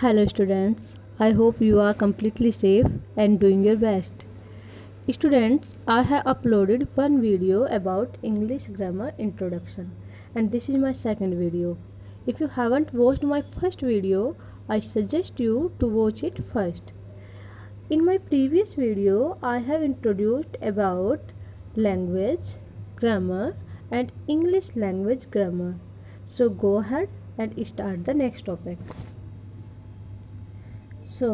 Hello students, I hope you are completely safe and doing your best. Students, I have uploaded one video about English grammar introduction and this is my second video. If you haven't watched my first video, I suggest you to watch it first. In my previous video, I have introduced about language, grammar and English language grammar. So go ahead and start the next topic. So,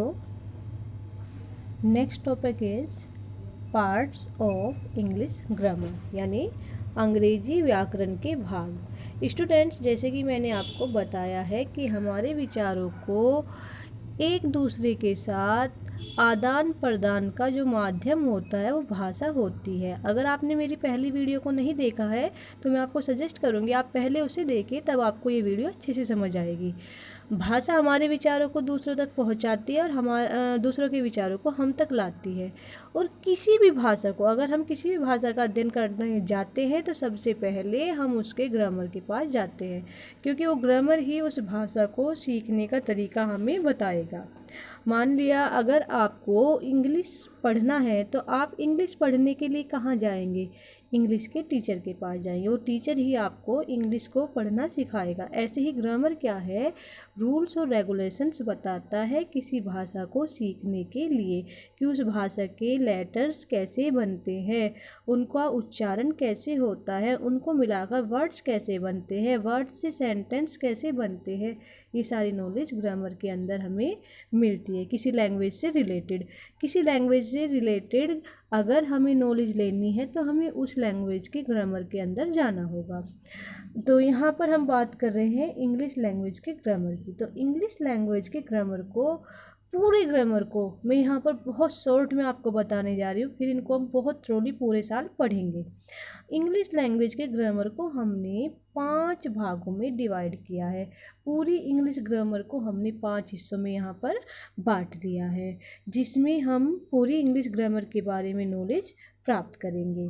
next topic is parts of English grammar यानी अंग्रेजी व्याकरण के भाग। Students, जैसे कि मैंने आपको बताया है कि हमारे विचारों को एक दूसरे के साथ आदान प्रदान का जो माध्यम होता है वो भाषा होती है। अगर आपने मेरी पहली वीडियो को नहीं देखा है तो मैं आपको सजेस्ट करूँगी आप पहले उसे देखें, तब आपको ये वीडियो अच्छे से समझ आएगी। भाषा हमारे विचारों को दूसरों तक पहुंचाती है और दूसरों के विचारों को हम तक लाती है। और किसी भी भाषा को, अगर हम किसी भी भाषा का अध्ययन करने जाते हैं तो सबसे पहले हम उसके ग्रामर के पास जाते हैं, क्योंकि वो ग्रामर ही उस भाषा को सीखने का तरीका हमें बताएगा। मान लिया अगर आपको इंग्लिश पढ़ना है तो आप इंग्लिश पढ़ने के लिए कहाँ जाएंगे? इंग्लिश के टीचर के पास जाएंगे। वो टीचर ही आपको इंग्लिश को पढ़ना सिखाएगा। ऐसे ही ग्रामर क्या है? रूल्स और रेगुलेशंस बताता है किसी भाषा को सीखने के लिए कि उस भाषा के लेटर्स कैसे बनते हैं, उनका उच्चारण कैसे होता है, उनको मिलाकर वर्ड्स कैसे बनते हैं, वर्ड्स से सेंटेंस कैसे बनते हैं। ये सारी नॉलेज ग्रामर के अंदर हमें मिलती है। किसी लैंग्वेज से रिलेटेड अगर हमें नॉलेज लेनी है तो हमें उस लैंग्वेज के ग्रामर के अंदर जाना होगा। तो यहाँ पर हम बात कर रहे हैं इंग्लिश लैंग्वेज के ग्रामर की। तो इंग्लिश लैंग्वेज के ग्रामर को, पूरे ग्रामर को मैं यहाँ पर बहुत शॉर्ट में आपको बताने जा रही हूँ, फिर इनको हम बहुत थ्रोली पूरे साल पढ़ेंगे। इंग्लिश लैंग्वेज के ग्रामर को हमने 5 भागों में डिवाइड किया है। पूरी इंग्लिश ग्रामर को हमने 5 हिस्सों में यहाँ पर बांट दिया है, जिसमें हम पूरी इंग्लिश ग्रामर के बारे में नॉलेज प्राप्त करेंगे।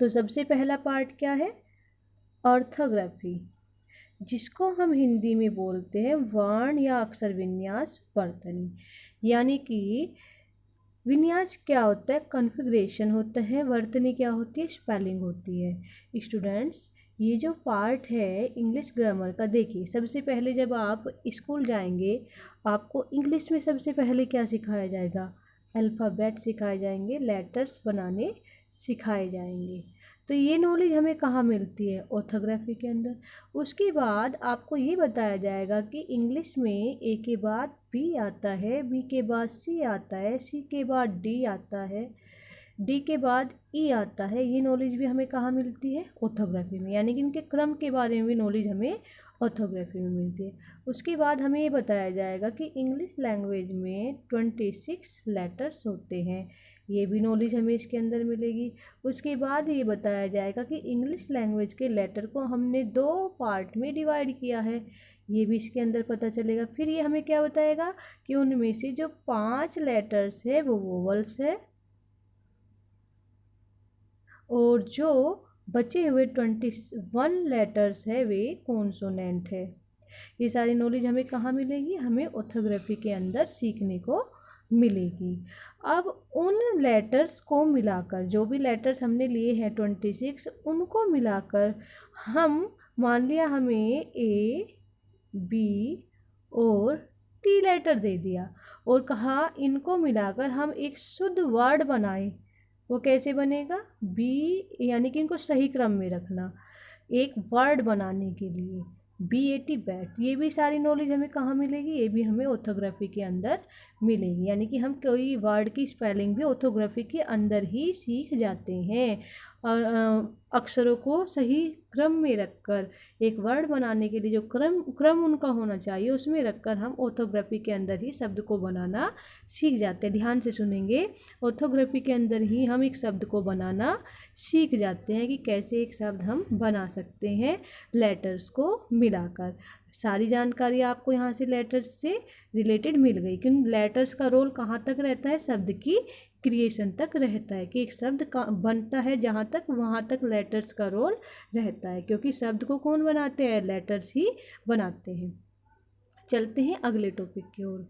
तो सबसे पहला पार्ट क्या है? ऑर्थोग्राफी, जिसको हम हिंदी में बोलते हैं वर्ण या अक्षर विन्यास वर्तनी। यानी कि विन्यास क्या होता है? कॉन्फ़िगरेशन होता है। वर्तनी क्या होती है? स्पेलिंग होती है। स्टूडेंट्स, ये जो पार्ट है इंग्लिश ग्रामर का, देखिए सबसे पहले जब आप स्कूल जाएंगे आपको इंग्लिश में सबसे पहले क्या सिखाया जाएगा? अल्फ़ाबेट सिखाए जाएंगे, लेटर्स बनाने सिखाए जाएंगे। तो ये नॉलेज हमें कहाँ मिलती है? ऑर्थोग्राफी के अंदर। उसके बाद आपको ये बताया जाएगा कि इंग्लिश में ए के बाद बी आता है, बी के बाद सी आता है, सी के बाद डी आता है, डी के बाद ई आता है। ये नॉलेज भी हमें कहाँ मिलती है? ऑर्थोग्राफी में। यानी कि इनके क्रम के बारे में भी नॉलेज हमें ऑर्थोग्राफी में मिलती है। उसके बाद हमें ये बताया जाएगा कि इंग्लिश लैंग्वेज में 26 लेटर्स होते हैं। ये भी नॉलेज हमें इसके अंदर मिलेगी। उसके बाद ये बताया जाएगा कि इंग्लिश लैंग्वेज के लेटर को हमने 2 पार्ट में डिवाइड किया है। ये भी इसके अंदर पता चलेगा। फिर ये हमें क्या बताएगा कि उनमें से जो 5 लेटर्स है वो वोवल्स है और जो बचे हुए 21 लेटर्स है वे कॉन्सोनेंट है। ये सारी नॉलेज हमें कहाँ मिलेगी? हमें ऑर्थोग्राफी के अंदर सीखने को मिलेगी। अब उन लेटर्स को मिलाकर, जो भी लेटर्स हमने लिए हैं 26, उनको मिलाकर हम, मान लिया हमें ए, बी और टी लेटर दे दिया और कहा इनको मिलाकर हम एक शुद्ध वर्ड बनाए। वो कैसे बनेगा? बी, यानी कि इनको सही क्रम में रखना एक वर्ड बनाने के लिए। BAT बैट, ये भी सारी नॉलेज हमें कहाँ मिलेगी? ये भी हमें ऑर्थोग्राफी के अंदर मिलेगी। यानी कि हम कोई वर्ड की स्पेलिंग भी ऑर्थोग्राफी के अंदर ही सीख जाते हैं। और अक्षरों को सही क्रम में रखकर एक वर्ड बनाने के लिए जो क्रम उनका होना चाहिए उसमें रखकर हम ऑर्थोग्राफी के अंदर ही शब्द को बनाना सीख जाते हैं। ध्यान से सुनेंगे, ऑर्थोग्राफी के अंदर ही हम एक शब्द को बनाना सीख जाते हैं कि कैसे एक शब्द हम बना सकते हैं लेटर्स को मिलाकर। सारी जानकारी आपको यहाँ से लेटर्स से रिलेटेड मिल गई कि लेटर्स का रोल कहाँ तक रहता है? शब्द की क्रिएशन तक रहता है कि एक शब्द का बनता है जहाँ तक, वहाँ तक लेटर्स का रोल रहता है, क्योंकि शब्द को कौन बनाते हैं? लेटर्स ही बनाते हैं। चलते हैं अगले टॉपिक की ओर,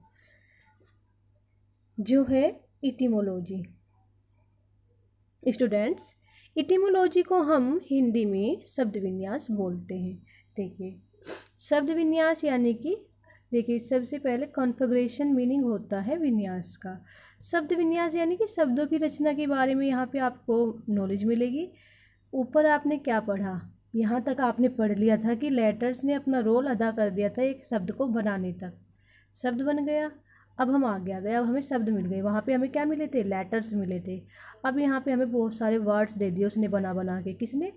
जो है इटिमोलॉजी। स्टूडेंट्स, इटिमोलॉजी को हम हिंदी में शब्द विन्यास बोलते हैं। देखिए, शब्द विन्यास यानी कि देखिए, सबसे पहले कॉन्फ़िगरेशन मीनिंग होता है विन्यास का। शब्द विन्यास यानी कि शब्दों की रचना के बारे में यहाँ पे आपको नॉलेज मिलेगी। ऊपर आपने क्या पढ़ा, यहाँ तक आपने पढ़ लिया था कि लेटर्स ने अपना रोल अदा कर दिया था एक शब्द को बनाने तक। शब्द बन गया, अब हम आगे आ गए, अब हमें शब्द मिल गए। वहाँ पे हमें क्या मिले थे, लेटर्स मिले थे। अब यहाँ पे हमें बहुत सारे वर्ड्स दे दिए उसने बना बना के, किसने,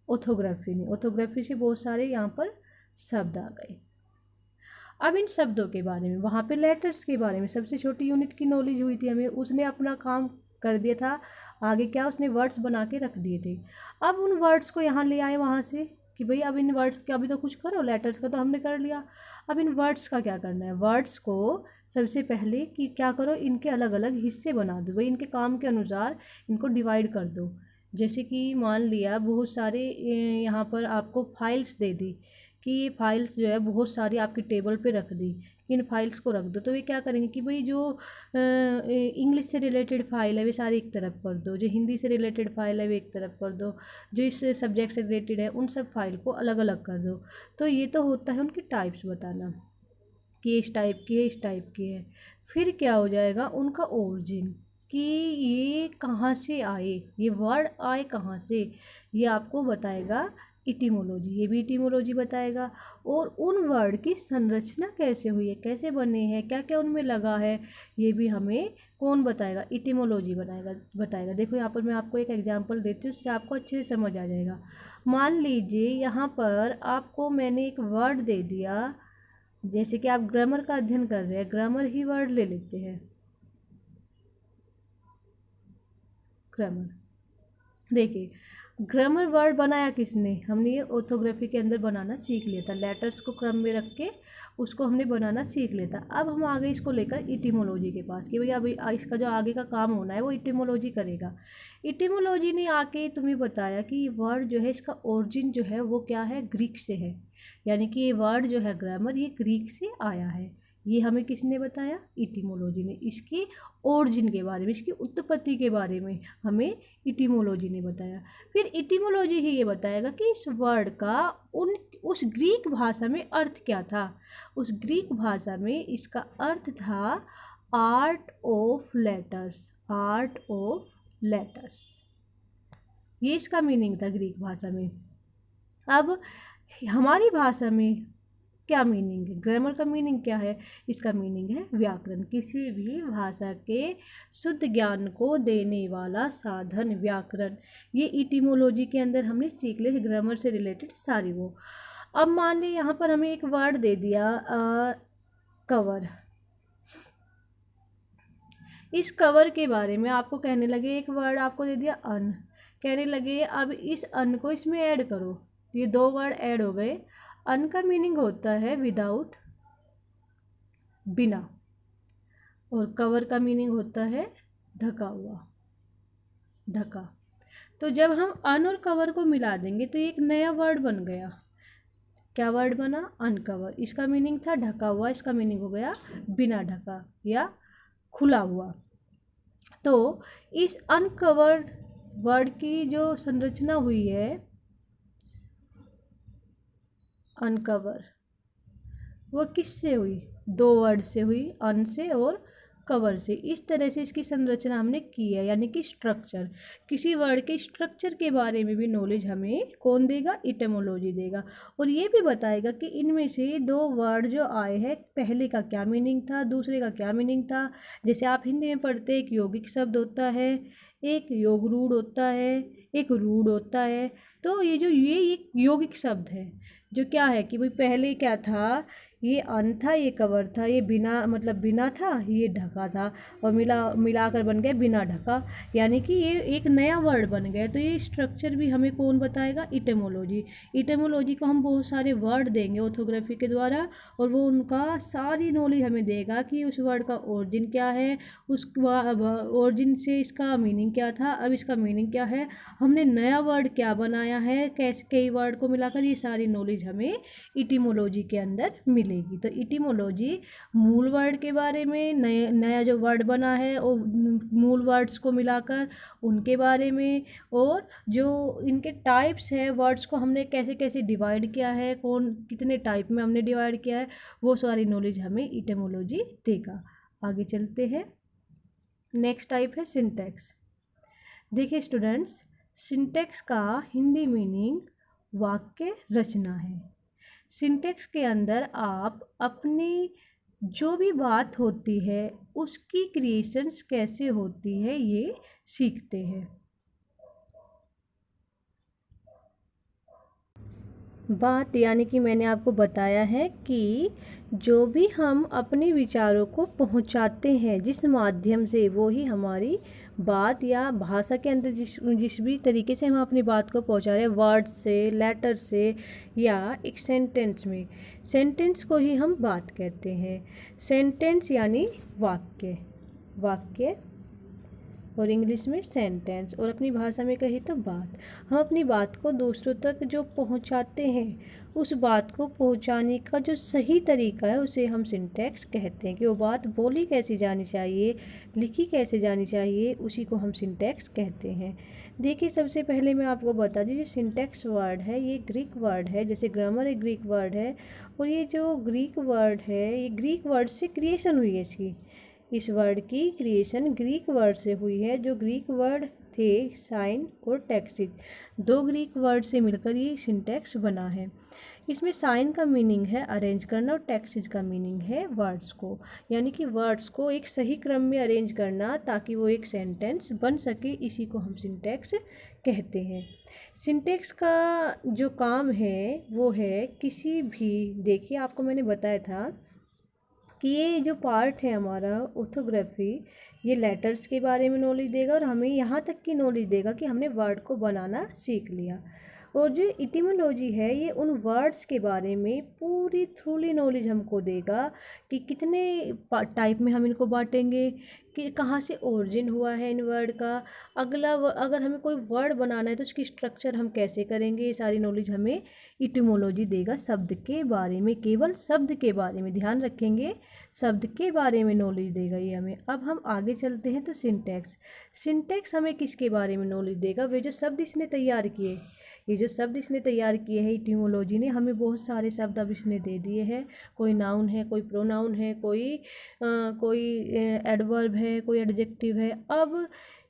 ऑर्थोग्राफी ने। ऑर्थोग्राफी से बहुत सारे यहाँ पर शब्द आ गए। अब इन शब्दों के बारे में, वहाँ पे लेटर्स के बारे में सबसे छोटी यूनिट की नॉलेज हुई थी हमें, उसने अपना काम कर दिया था। आगे क्या, उसने वर्ड्स बना के रख दिए थे। अब उन वर्ड्स को यहाँ ले आए वहाँ से कि भाई अब इन वर्ड्स का अभी तो कुछ करो, लेटर्स का तो हमने कर लिया, अब इन वर्ड्स का क्या करना है। वर्ड्स को सबसे पहले कि क्या करो, इनके अलग अलग हिस्से बना दो, भाई इनके काम के अनुसार इनको डिवाइड कर दो। जैसे कि मान लिया बहुत सारे यहाँ पर आपको फाइल्स दे दी कि ये फाइल्स जो है बहुत सारी आपकी टेबल पे रख दी, इन फाइल्स को रख दो। तो वे क्या करेंगे कि भाई जो इंग्लिश से रिलेटेड फाइल है वे सारी एक तरफ कर दो, जो हिंदी से रिलेटेड फाइल है वे एक तरफ कर दो, जो इस सब्जेक्ट से रिलेटेड है उन सब फाइल को अलग अलग कर दो। तो ये तो होता है उनकी टाइप्स बताना कि इस टाइप की है, इस टाइप की है। फिर क्या हो जाएगा, उनका ओरिजिन, कि ये कहाँ से आए, ये वर्ड आए कहाँ से, ये आपको बताएगा इटिमोलॉजी। ये भी इटिमोलॉजी बताएगा। और उन वर्ड की संरचना कैसे हुई है, कैसे बने हैं, क्या क्या उनमें लगा है, ये भी हमें कौन बताएगा, इटिमोलॉजी बताएगा। देखो यहाँ पर मैं आपको एक एग्जांपल देती हूँ, उससे आपको अच्छे से समझ आ जाएगा। मान लीजिए यहाँ पर आपको मैंने एक वर्ड दे दिया, जैसे कि आप ग्रामर का अध्ययन कर रहे हैं, ग्रामर ही वर्ड ले लेते हैं, ग्रामर। देखिए, ग्रामर वर्ड बनाया किसने, हमने ये ऑर्थोग्राफी के अंदर बनाना सीख लिया था। लेटर्स को क्रम में रख के उसको हमने बनाना सीख लिया था। अब हम आ गए इसको लेकर इटिमोलॉजी के पास कि भैया अभी इसका जो आगे का काम होना है वो इटिमोलॉजी करेगा। इटिमोलॉजी ने आके तुम्हें बताया कि ये वर्ड जो है इसका ओरिजिन जो है वो क्या है, ग्रीक से है। यानी कि ये वर्ड जो है ग्रामर, ये ग्रीक से आया है। ये हमें किसने बताया, इटिमोलॉजी ने। इसकी ओरिजिन के बारे में, इसकी उत्पत्ति के बारे में हमें इटिमोलॉजी ने बताया। फिर इटिमोलॉजी ही ये बताएगा कि इस वर्ड का उस ग्रीक भाषा में अर्थ क्या था। उस ग्रीक भाषा में इसका अर्थ था art of letters, art of letters. ये इसका मीनिंग था ग्रीक भाषा में। अब हमारी भाषा में क्या मीनिंग है, ग्रामर का मीनिंग क्या है, इसका मीनिंग है व्याकरण। किसी भी भाषा के शुद्ध ज्ञान को देने वाला साधन व्याकरण। ये इटिमोलॉजी के अंदर हमने सीख लिया, ग्रामर से रिलेटेड सारी वो। अब मान लीजिए यहाँ पर हमें एक वर्ड दे दिया कवर। इस कवर के बारे में आपको कहने लगे, एक वर्ड आपको दे दिया अन, कहने लगे अब इस अन को इसमें ऐड करो। ये दो वर्ड ऐड हो गए। अन का मीनिंग होता है विदाउट, बिना, और कवर का मीनिंग होता है ढका हुआ, ढका। तो जब हम अन और कवर को मिला देंगे तो एक नया वर्ड बन गया। क्या वर्ड बना, अनकवर। इसका मीनिंग था ढका हुआ, इसका मीनिंग हो गया बिना ढका या खुला हुआ। तो इस अनकवर्ड वर्ड की जो संरचना हुई है, अनकवर, वो किससे हुई, दो वर्ड से हुई, अन से और कवर से। इस तरह से इसकी संरचना हमने की है, यानी कि स्ट्रक्चर। किसी वर्ड के स्ट्रक्चर के बारे में भी नॉलेज हमें कौन देगा, इटिमोलॉजी देगा। और ये भी बताएगा कि इनमें से दो वर्ड जो आए हैं, पहले का क्या मीनिंग था, दूसरे का क्या मीनिंग था। जैसे आप हिंदी में पढ़ते, एक यौगिक शब्द होता है, एक योगरूढ़ होता है, एक रूढ़ होता है। तो ये एक यौगिक शब्द है, जो क्या है कि भाई पहले क्या था, ये अन था, ये कवर था, ये बिना मतलब बिना था, ये ढका था, और मिलाकर बन गया बिना ढका, यानी कि ये एक नया वर्ड बन गया। तो ये स्ट्रक्चर भी हमें कौन बताएगा, इटिमोलॉजी। इटिमोलॉजी को हम बहुत सारे वर्ड देंगे ऑर्थोग्राफी के द्वारा, और वो उनका सारी नॉलेज हमें देगा कि उस वर्ड का ओरिजिन क्या है, उस ओरिजिन से इसका मीनिंग क्या था, अब इसका मीनिंग क्या है, हमने नया वर्ड क्या बनाया है, कैसे कई वर्ड को मिलाकर, ये सारी नॉलेज हमें इटिमोलॉजी के अंदर मिली। मिलेगी। तो इटिमोलॉजी मूल वर्ड के बारे में, नया जो वर्ड बना है वो मूल वर्ड्स को मिलाकर उनके बारे में, और जो इनके टाइप्स है वर्ड्स को हमने कैसे कैसे डिवाइड किया है, कौन कितने टाइप में हमने डिवाइड किया है, वो सारी नॉलेज हमें इटिमोलॉजी देगा। आगे चलते हैं। नेक्स्ट टाइप है सिंटैक्स। देखिए स्टूडेंट्स, सिंटैक्स का हिंदी मीनिंग वाक्य रचना है। सिंटैक्स के अंदर आप अपनी जो भी बात होती है उसकी क्रिएशंस कैसे होती है ये सीखते हैं। बात यानी कि मैंने आपको बताया है कि जो भी हम अपने विचारों को पहुंचाते हैं जिस माध्यम से, वो ही हमारी बात या भाषा के अंदर जिस भी तरीके से हम अपनी बात को पहुंचा रहे हैं, वर्ड्स से, लेटर से, या एक सेंटेंस में, सेंटेंस को ही हम बात कहते हैं। सेंटेंस यानी वाक्य, वाक्य और इंग्लिश में सेंटेंस, और अपनी भाषा में कही तो बात। हम अपनी बात को दूसरों तक जो पहुंचाते हैं, उस बात को पहुंचाने का जो सही तरीका है उसे हम सिंटैक्स कहते हैं। कि वो बात बोली कैसी जानी चाहिए, लिखी कैसे जानी चाहिए, उसी को हम सिंटैक्स कहते हैं। देखिए सबसे पहले मैं आपको बता दूँ, जो सिंटैक्स वर्ड है ये ग्रीक वर्ड है। जैसे ग्रामर एक ग्रीक वर्ड है, और ये जो ग्रीक वर्ड है ये ग्रीक वर्ड से क्रिएशन हुई है इसकी। इस वर्ड की क्रिएशन ग्रीक वर्ड से हुई है। जो ग्रीक वर्ड थे साइन और टैक्सिस, दो ग्रीक वर्ड से मिलकर ये सिंटैक्स बना है। इसमें साइन का मीनिंग है अरेंज करना, और टैक्सिस का मीनिंग है वर्ड्स को, यानी कि वर्ड्स को एक सही क्रम में अरेंज करना ताकि वो एक सेंटेंस बन सके। इसी को हम सिंटैक्स कहते हैं। सिंटैक्स का जो काम है वो है किसी भी, देखिए आपको मैंने बताया था कि ये जो पार्ट है हमारा ऑर्थोग्राफी, ये लेटर्स के बारे में नॉलेज देगा, और हमें यहाँ तक की नॉलेज देगा कि हमने वर्ड को बनाना सीख लिया। और जो इटिमोलॉजी है ये उन वर्ड्स के बारे में पूरी थ्रूली नॉलेज हमको देगा कि कितने टाइप में हम इनको बांटेंगे, कि कहाँ से ओरिजिन हुआ है इन वर्ड का। अगर हमें कोई वर्ड बनाना है तो उसकी स्ट्रक्चर हम कैसे करेंगे, ये सारी नॉलेज हमें इटिमोलॉजी देगा। शब्द के बारे में, केवल शब्द के बारे में ध्यान रखेंगे, शब्द के बारे में नॉलेज देगा ये हमें। अब हम आगे चलते हैं तो सिंटैक्स। सिंटैक्स हमें किसके बारे में नॉलेज देगा? वे जो शब्द इसने तैयार किए, ये जो शब्द इसने तैयार किए हैं इटिमोलॉजी ने, हमें बहुत सारे शब्द अब इसने दे दिए हैं। कोई नाउन है, कोई प्रोनाउन है, कोई एडवर्ब है, कोई एडजेक्टिव है। अब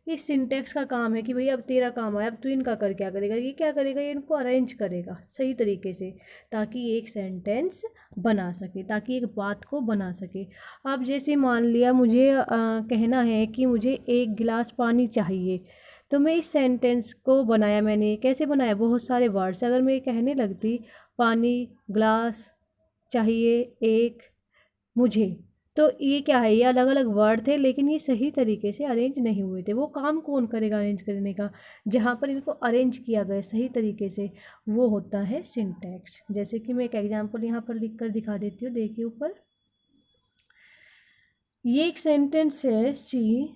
इस सिंटैक्स का काम है कि भाई अब तेरा काम आया, अब तू इनका कर क्या करेगा, ये क्या करेगा, ये इनको अरेंज करेगा सही तरीके से ताकि ये एक सेंटेंस बना सके, ताकि एक बात को बना सके। अब जैसे मान लिया मुझे कहना है कि मुझे 1 गिलास पानी चाहिए, तो मैं इस सेंटेंस को बनाया, मैंने कैसे बनाया, बहुत सारे वर्ड से अगर मैं कहने लगती पानी, ग्लास, चाहिए, एक, मुझे, तो ये क्या है, ये अलग अलग वर्ड थे लेकिन ये सही तरीके से अरेंज नहीं हुए थे। वो काम कौन करेगा अरेंज करने का? जहाँ पर इनको अरेंज किया गया सही तरीके से, वो होता है सिंटैक्स। जैसे कि मैं एक एग्जांपल यहाँ पर लिख कर दिखा देती हूँ, देखिए ऊपर ये एक सेंटेंस है, सी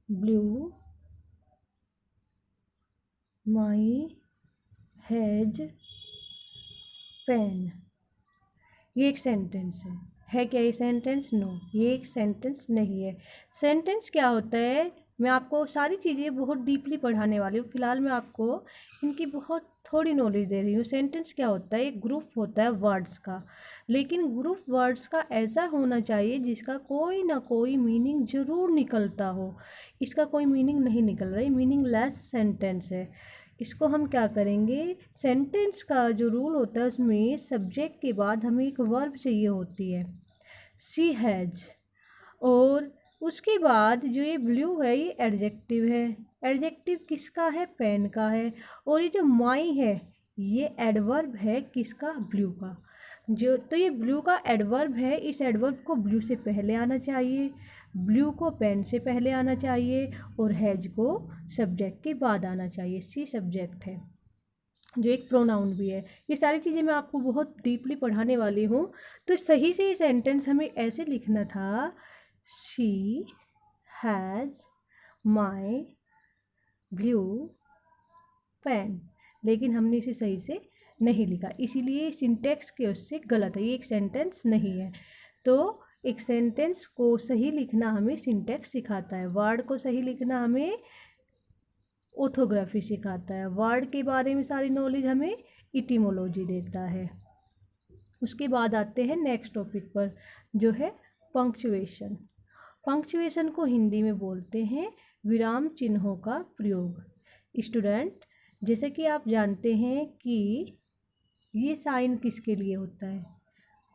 ब्लू माई हैज पेन। ये एक सेंटेंस है क्या ये सेंटेंस? नो, ये एक सेंटेंस नहीं है। सेंटेंस क्या होता है, मैं आपको सारी चीज़ें बहुत डीपली पढ़ाने वाली हूँ, फिलहाल मैं आपको इनकी बहुत थोड़ी नॉलेज दे रही हूँ। सेंटेंस क्या होता है? एक ग्रुप होता है वर्ड्स का, लेकिन ग्रुप वर्ड्स का ऐसा होना चाहिए जिसका कोई ना कोई मीनिंग ज़रूर निकलता हो। इसका कोई मीनिंग नहीं निकल रहा है, मीनिंगलेस सेंटेंस है। इसको हम क्या करेंगे, सेंटेंस का जो रूल होता है उसमें सब्जेक्ट के बाद हमें एक वर्ब चाहिए होती है, सी हैज, और उसके बाद जो ये ब्लू है ये एडजेक्टिव है। एडजेक्टिव किसका है? पेन का है। और ये जो माई है ये एडवर्ब है किसका? ब्लू का। जो तो ये ब्लू का एडवर्ब है, इस एडवर्ब को ब्लू से पहले आना चाहिए, ब्लू को पेन से पहले आना चाहिए, और हैज को सब्जेक्ट के बाद आना चाहिए। सी सब्जेक्ट है जो एक प्रोनाउन भी है। ये सारी चीज़ें मैं आपको बहुत डीपली पढ़ाने वाली हूँ। तो सही से ये सेंटेंस हमें ऐसे लिखना था, she has my blue pen, लेकिन हमने इसे सही से नहीं लिखा, इसीलिए सिंटेक्स के उससे गलत है, ये एक सेंटेंस नहीं है। तो एक सेंटेंस को सही लिखना हमें सिंटेक्स सिखाता है, वर्ड को सही लिखना हमें ऑर्थोग्राफी सिखाता है, वर्ड के बारे में सारी नॉलेज हमें इटिमोलॉजी देता है। उसके बाद आते हैं नेक्स्ट टॉपिक पर, जो है पंक्चुएशन। पंक्चुएशन को हिंदी में बोलते हैं विराम चिन्हों का प्रयोग। स्टूडेंट, जैसे कि आप जानते हैं कि ये साइन किसके लिए होता है?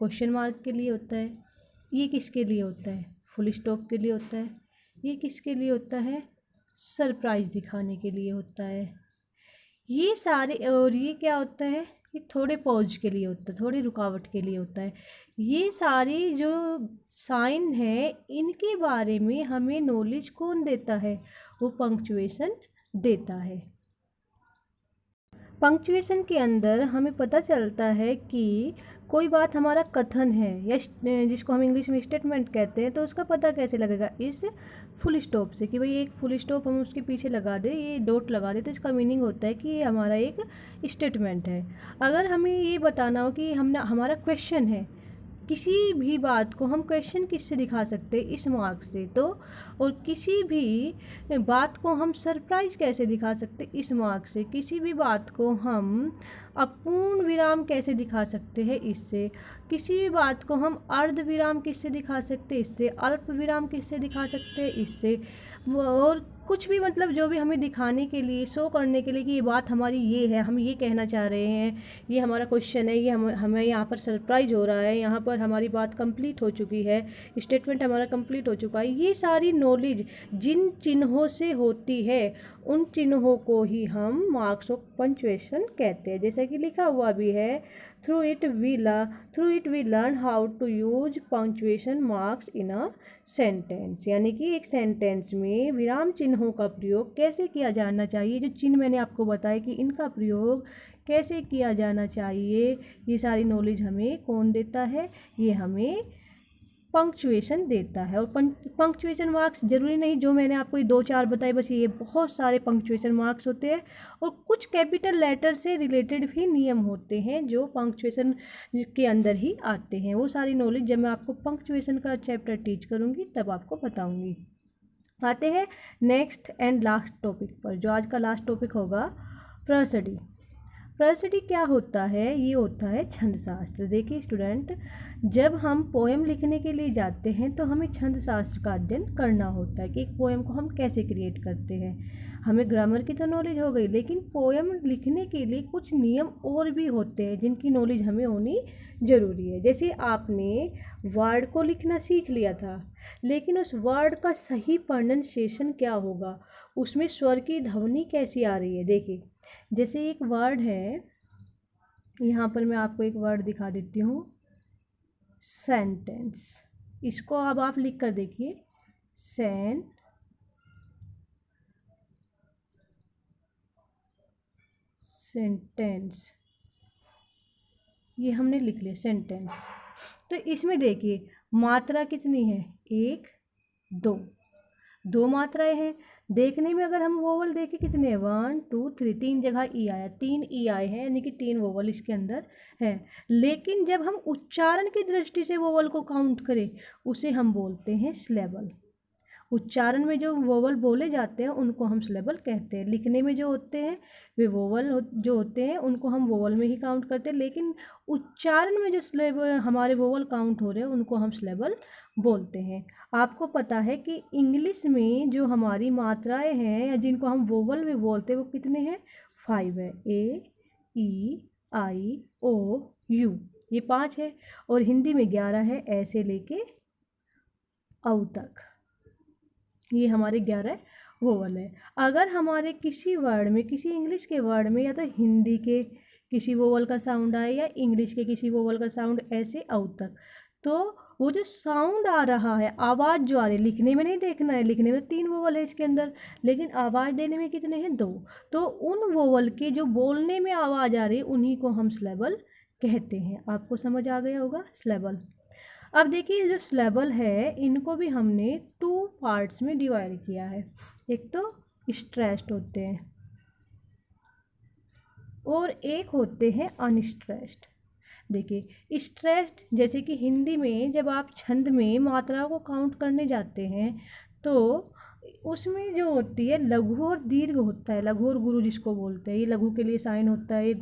क्वेश्चन मार्क के लिए होता है। ये किसके लिए होता है? फुल स्टॉप के लिए होता है। ये किसके लिए होता है? सरप्राइज दिखाने के लिए होता है। ये सारे, और ये क्या होता है? ये थोड़े पॉज के लिए होता है, थोड़ी रुकावट के लिए होता है। ये सारी जो साइन है, इनके बारे में हमें नॉलेज कौन देता है? वो पंक्चुएशन देता है। पंक्चुएशन के अंदर हमें पता चलता है कि कोई बात हमारा कथन है या जिसको हम इंग्लिश में स्टेटमेंट कहते हैं, तो उसका पता कैसे लगेगा? इस फुल स्टॉप से, कि भाई एक फुल स्टॉप हम उसके पीछे लगा दें, ये डॉट लगा दें, तो इसका मीनिंग होता है कि ये हमारा एक स्टेटमेंट है। अगर हमें ये बताना हो कि हमारा क्वेश्चन है, किसी भी बात को हम क्वेश्चन किससे दिखा सकते हैं? इस मार्क से। तो और किसी भी बात को हम सरप्राइज कैसे दिखा सकते? इस मार्क से। किसी भी बात को हम अपूर्ण विराम कैसे दिखा सकते हैं? इससे। किसी भी बात को हम अर्ध विराम किससे दिखा सकते हैं? इससे। अल्प विराम किससे दिखा सकते हैं? इससे। और कुछ भी, मतलब जो भी हमें दिखाने के लिए, शो करने के लिए कि ये बात हमारी ये है, हम ये कहना चाह रहे हैं, ये हमारा क्वेश्चन है, ये हमें यहाँ पर सरप्राइज हो रहा है, यहाँ पर हमारी बात कंप्लीट हो चुकी है, स्टेटमेंट हमारा कंप्लीट हो चुका है। ये सारी नॉलेज जिन चिन्हों से होती है, उन चिन्हों को ही हम मार्क्स ऑफ पंक्चुएशन कहते हैं। जैसे कि लिखा हुआ भी है, through it we learn how to use punctuation marks in a sentence. यानी कि एक सेंटेंस में विराम चिन्हों का प्रयोग कैसे किया जाना चाहिए, जो चिन्ह मैंने आपको बताया कि इनका प्रयोग कैसे किया जाना चाहिए, ये सारी नॉलेज हमें कौन देता है? ये हमें पंक्चुएशन देता है। और पंक्चुएशन मार्क्स ज़रूरी नहीं जो मैंने आपको ये 2-4 बताए, बस ये बहुत सारे पंक्चुएशन मार्क्स होते हैं। और कुछ कैपिटल लेटर से रिलेटेड भी नियम होते हैं जो पंक्चुएशन के अंदर ही आते हैं। वो सारी नॉलेज जब मैं आपको पंक्चुएशन का चैप्टर टीच करूँगी तब आपको बताऊँगी। आते हैं नेक्स्ट एंड लास्ट टॉपिक पर, जो आज का लास्ट टॉपिक होगा प्रोसोडी। प्रोसोडी क्या होता है? ये होता है छंद शास्त्र। देखिए स्टूडेंट, जब हम पोएम लिखने के लिए जाते हैं तो हमें छंद शास्त्र का अध्ययन करना होता है कि एक पोएम को हम कैसे क्रिएट करते हैं। हमें ग्रामर की तो नॉलेज हो गई, लेकिन पोएम लिखने के लिए कुछ नियम और भी होते हैं जिनकी नॉलेज हमें होनी ज़रूरी है। जैसे आपने वर्ड को लिखना सीख लिया था, लेकिन उस वर्ड का सही प्रोनाउंसिएशन क्या होगा, उसमें स्वर की ध्वनि कैसी आ रही है। देखिए, जैसे एक वर्ड है, यहाँ पर मैं आपको एक वर्ड दिखा देती हूँ, सेंटेंस। इसको अब आप लिख कर देखिए, सेंटेंस, ये हमने लिख लिया सेंटेंस। तो इसमें देखिए मात्रा कितनी है? 1 2 मात्राएं हैं। देखने में अगर हम वोवल देखें कितने हैं? 1 2 3, 3 जगह ई आया, 3 ई आए हैं, यानी कि 3 वोवल इसके अंदर है। लेकिन जब हम उच्चारण की दृष्टि से वोवल को काउंट करें, उसे हम बोलते हैं सिलेबल। उच्चारण में जो वोवल बोले जाते हैं उनको हम सिलेबल कहते हैं। लिखने में जो होते हैं वे वोवल जो होते हैं उनको हम वोवल में ही काउंट करते हैं, लेकिन उच्चारण में जो सिलेबल हमारे वोवल काउंट हो रहे हैं उनको हम सिलेबल बोलते हैं। आपको पता है कि इंग्लिश में जो हमारी मात्राएं हैं या जिनको हम वोवल में बोलते हैं वो कितने हैं? 5 है। ए ई आई ओ यू, ये 5 है। और हिंदी में 11 है, ऐसे लेके औ तक, ये हमारे 11 वोवल है। अगर हमारे किसी वर्ड में, किसी इंग्लिश के वर्ड में या तो हिंदी के किसी वोवल का साउंड आए या इंग्लिश के किसी वोवल का साउंड, ऐसे औ तक, तो वो जो साउंड आ रहा है, आवाज़ जो आ रही है, लिखने में नहीं देखना है, लिखने में 3 वोवल है इसके अंदर, लेकिन आवाज़ देने में कितने हैं? 2। तो उन वोवल के जो बोलने में आवाज़ आ रही है उन्हीं को हम सिलेबल कहते हैं। आपको समझ आ गया होगा सिलेबल। अब देखिए जो सिलेबल है इनको भी हमने 2 पार्ट्स में डिवाइड किया है। एक तो स्ट्रेस्ड होते हैं और एक होते हैं अनस्ट्रेस्ड। देखिए स्ट्रेस्ड, जैसे कि हिंदी में जब आप छंद में मात्राओं को काउंट करने जाते हैं तो उसमें जो होती है लघु और दीर्घ होता है, लघु और गुरु जिसको बोलते हैं, ये लघु के लिए साइन होता है,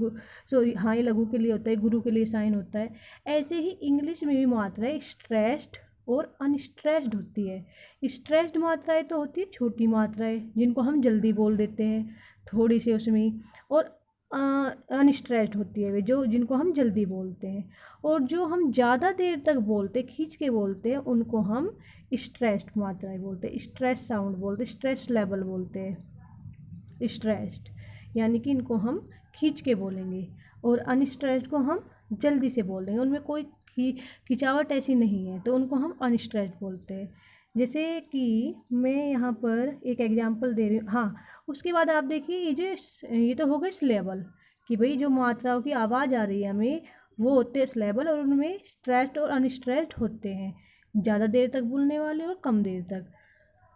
सॉरी हाँ ये लघु के लिए होता है, गुरु के लिए साइन होता है। ऐसे ही इंग्लिश में भी मात्राएं स्ट्रेस्ड और अनस्ट्रेस्ड होती है। स्ट्रेस्ड मात्राएं तो होती है छोटी मात्राएं जिनको हम जल्दी बोल देते हैं थोड़ी सी उसमें, और अनस्ट्रेस्ड होती है वे जो जिनको हम जल्दी बोलते हैं, और जो हम ज़्यादा देर तक बोलते खींच के बोलते हैं उनको हम स्ट्रेस्ड मात्राएं बोलते हैं, स्ट्रेस साउंड बोलते हैं, स्ट्रेस लेवल बोलते हैं। स्ट्रेस्ड यानी कि इनको हम खींच के बोलेंगे, और अनस्ट्रेस्ड को हम जल्दी से बोल देंगे, उनमें कोई खिंचावट ऐसी नहीं है तो उनको हम अनस्ट्रेस्ड बोलते हैं। जैसे कि मैं यहाँ पर एक एग्जांपल दे रही हूँ। हाँ, उसके बाद आप देखिए ये तो हो गए सिलेबल, कि भाई जो मात्राओं की आवाज़ आ रही है हमें वो होते हैं सिलेबल, और उनमें स्ट्रेस्ड और अनस्ट्रेस्ड होते हैं, ज़्यादा देर तक बोलने वाले और कम देर तक।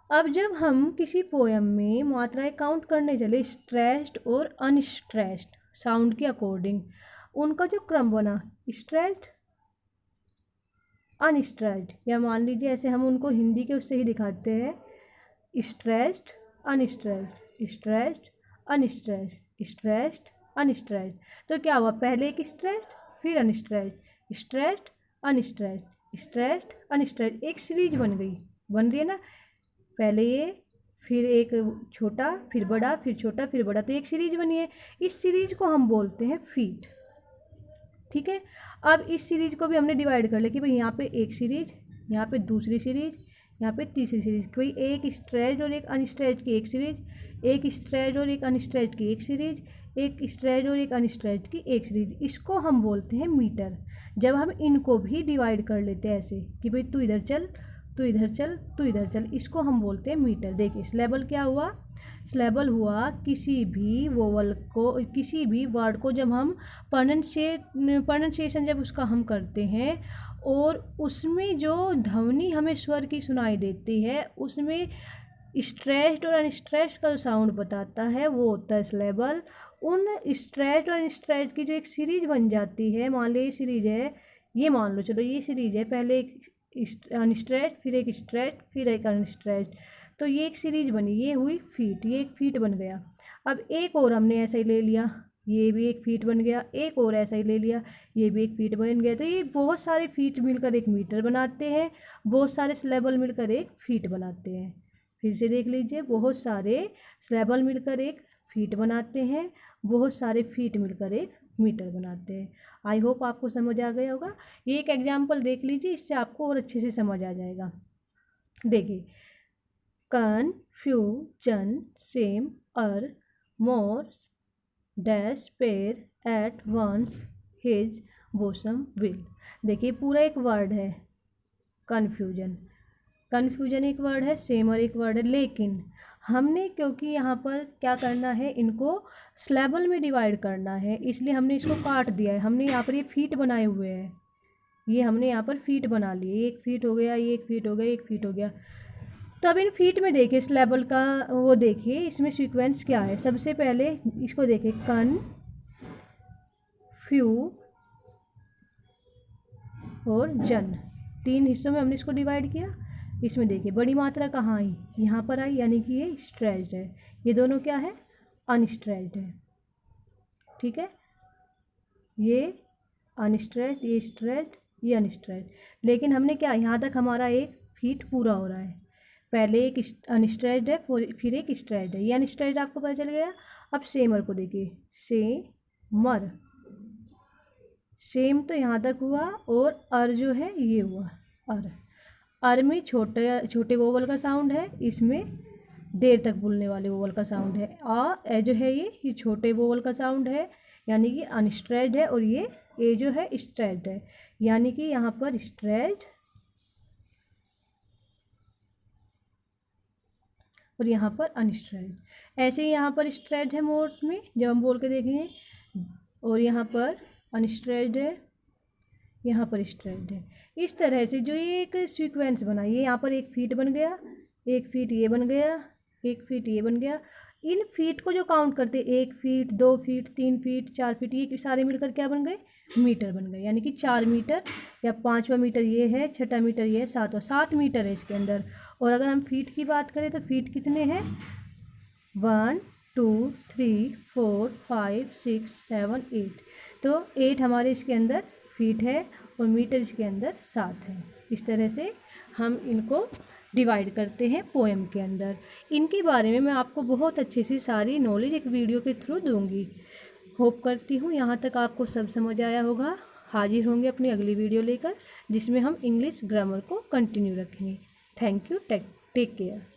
अब जब हम किसी पोयम में मात्राएं काउंट करने चले स्ट्रेस्ड और अनस्ट्रेस्ड साउंड के अकॉर्डिंग, उनका जो क्रम बना स्ट्रेस्ड अनस्ट्रेस्ड, या मान लीजिए ऐसे हम उनको हिंदी के उससे ही दिखाते हैं, stressed unstressed, stressed unstressed, stressed unstressed. तो क्या हुआ, पहले एक स्ट्रेस्ड फिर unstressed, stressed unstressed, stressed unstressed, एक सीरीज बन रही है ना, पहले ये फिर एक छोटा फिर बड़ा फिर छोटा फिर बड़ा, तो एक सीरीज बनी है। इस सीरीज को हम बोलते हैं फीट। ठीक है, अब इस सीरीज को भी हमने डिवाइड कर लिया कि भाई यहाँ पे एक सीरीज, यहाँ पे दूसरी सीरीज, यहाँ पे तीसरी सीरीज, कोई एक स्ट्रेच और एक अनस्ट्रेच की एक सीरीज, एक स्ट्रेच और एक अनस्ट्रेच की एक सीरीज, एक स्ट्रेच और एक अनस्ट्रेच की एक सीरीज, इसको हम बोलते हैं मीटर। जब हम इनको भी डिवाइड कर लेते हैं ऐसे कि भाई तू इधर चल तू इधर चल तू इधर चल, इसको हम बोलते हैं मीटर। देखिए सिलेबल क्या हुआ, सिलेबल हुआ किसी भी वोवल को, किसी भी वर्ड को जब हम प्रोनाउंसिएशन जब उसका हम करते हैं और उसमें जो ध्वनि हमें स्वर की सुनाई देती है उसमें स्ट्रेस्ड और अनस्ट्रेस्ड का जो साउंड बताता है वो होता है सिलेबल। उन स्ट्रेस्ड और अनस्ट्रेस्ड की जो एक सीरीज बन जाती है, मान लो ये सीरीज है, ये मान लो चलो ये सीरीज है, पहले एक अनस्ट्रेस्ड फिर एक स्ट्रेस्ड फिर एक अनस्ट्रेस्ड, तो ये एक सीरीज बनी, ये हुई फीट, ये एक फीट बन गया। अब एक और हमने ऐसा ही ले लिया, ये भी एक फीट बन गया, एक और ऐसा ही ले लिया, ये भी एक फीट बन गया। तो ये बहुत सारे फीट मिलकर एक मीटर बनाते हैं, बहुत सारे सिलेबल मिलकर एक फीट बनाते हैं। फिर से देख लीजिए, बहुत सारे सिलेबल मिलकर एक फीट बनाते हैं, बहुत सारे फीट मिलकर एक मीटर बनाते हैं। आई होप आपको समझ आ गया होगा। ये एक एग्जाम्पल देख लीजिए, इससे आपको और अच्छे से समझ आ जाएगा। देखिए, confusion, same, are, more, dash, pair, at once, his, bosom, will. देखिए पूरा एक वर्ड है कन्फ्यूजन, कन्फ्यूजन एक वर्ड है, सेम और एक वर्ड है, लेकिन हमने क्योंकि यहाँ पर क्या करना है, इनको सिलेबल में डिवाइड करना है, इसलिए हमने इसको काट दिया है। हमने यहाँ पर ये फीट बनाए हुए हैं, ये हमने यहाँ पर फीट बना लिए, एक फीट हो गया, ये एक फीट हो गया, एक फीट हो गया। तो अब इन फीट में देखिए सिलेबल का वो देखिए इसमें सीक्वेंस क्या है। सबसे पहले इसको देखिए, कन, फ्यू और जन, तीन हिस्सों में हमने इसको डिवाइड किया। इसमें देखिए बड़ी मात्रा कहाँ आई, यहाँ पर आई, यानी कि ये स्ट्रेच्ड है, ये दोनों क्या है, अनस्ट्रेच्ड है। ठीक है, ये अनस्ट्रेच्ड, ये स्ट्रेच्ड, ये अनस्ट्रेच्ड। लेकिन हमने क्या, यहाँ तक हमारा एक फीट पूरा हो रहा है, पहले एक अनस्ट्रेच्ड है फिर एक स्ट्रेच्ड है, ये अनस्ट्रेच्ड आपको पता चल गया। अब सेमर को देखिए, सेमर, सेम तो यहाँ तक हुआ, और अर जो है ये हुआ अर। अर में छोटे वोवल का साउंड है, इसमें देर तक बोलने वाले वोवल का साउंड है। ए जो है ये छोटे वोवल का साउंड है, यानी कि अनस्ट्रेच्ड है, और ये ए जो है स्ट्रेच्ड है, यानी कि यहाँ पर स्ट्रेच्ड और यहाँ पर अनस्ट्रेच्ड। ऐसे ही यहाँ पर स्ट्रेच्ड है मोर्स में जब हम बोल के देखेंगे, और यहाँ पर अनस्ट्रेच्ड है, यहाँ पर स्ट्रेच्ड है। इस तरह से जो ये एक सीक्वेंस बना, ये यहाँ पर एक फीट बन गया, एक फीट ये बन गया, एक फीट ये बन गया, इन फीट को जो काउंट करते हैं, 1 फीट, 2 फीट, 3 फीट, 4 फीट, ये सारे मिलकर क्या बन गए, मीटर बन गए। यानी कि 4 मीटर या 5वां मीटर ये है, 6ठा मीटर ये है, 7 मीटर है इसके अंदर। और अगर हम फीट की बात करें तो फीट कितने हैं, 1 2 3 4 5 6 7 8, तो 8 हमारे इसके अंदर फीट है और मीटर इसके अंदर 7 है। इस तरह से हम इनको डिवाइड करते हैं पोएम के अंदर। इनके बारे में मैं आपको बहुत अच्छी सी सारी नॉलेज एक वीडियो के थ्रू दूंगी। होप करती हूँ यहाँ तक आपको सब समझ आया होगा। हाजिर होंगे अपनी अगली वीडियो लेकर, जिसमें हम इंग्लिश ग्रामर को कंटिन्यू रखेंगे। Thank you, take care.